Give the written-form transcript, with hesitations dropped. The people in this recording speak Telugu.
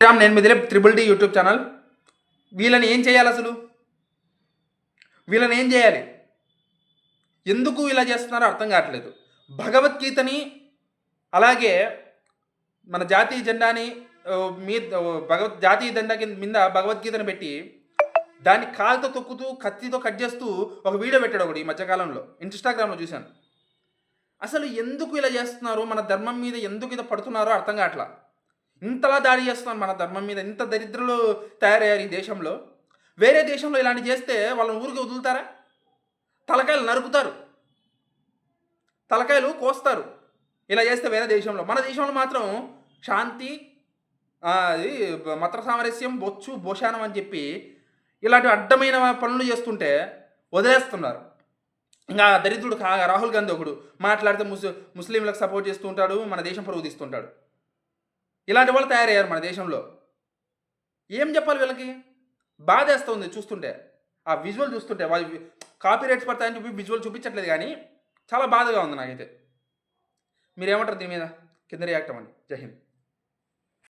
నేను మీ Dilip triple D YouTube channel. వీళ్ళని ఏం చేయాలి అసలు? వీళ్ళని ఏం చేయాలి? ఎందుకు ఇలా చేస్తున్నారో అర్థం కావట్లేదు. భగవద్గీతని అలాగే మన జాతీయ జెండాని జాతీయ జెండా కింద భగవద్గీతను పెట్టి దాన్ని కాలుతో తొక్కుతూ కత్తితో కట్ చేస్తూ ఒక వీడియో పెట్టాడు ఒకటి ఈ మధ్యకాలంలో ఇన్స్టాగ్రామ్లో చూశాను. అసలు ఎందుకు ఇలా చేస్తున్నారు? మన ధర్మం మీద ఎందుకు ఇది పడుతున్నారో అర్థం కావట్లా. ఇంతలా దాడి చేస్తున్నారు మన ధర్మం మీద. ఇంత దరిద్రులు తయారయ్యారు ఈ దేశంలో. వేరే దేశంలో ఇలాంటి చేస్తే వాళ్ళని ఊరికి వదులుతారా? తలకాయలు నరుకుతారు, తలకాయలు కోస్తారు ఇలా చేస్తే వేరే దేశంలో. మన దేశంలో మాత్రం శాంతి, అది మత సామరస్యం, బొచ్చు భోషానం అని చెప్పి ఇలాంటి అడ్డమైన పనులు చేస్తుంటే వదిలేస్తున్నారు. ఇంకా దరిద్రుడు రాహుల్ గాంధీ ఒకడు మాట్లాడితే ముస్లింలకు సపోర్ట్ చేస్తూ ఉంటాడు, మన దేశం పరువు తీస్తుంటాడు. ఇలాంటి వాళ్ళు తయారయ్యారు మన దేశంలో. ఏం చెప్పాలి వీళ్ళకి? బాధేస్తుంది చూస్తుంటే. ఆ విజువల్ చూస్తుంటే వాళ్ళు కాపీ రైట్స్ పడతాయని చెప్పి విజువల్ చూపించట్లేదు, కానీ చాలా బాధగా ఉంది నాకైతే. మీరేమంటారు దీని మీద? కింద రియాక్ట్ అవ్వండి. జై హింద్.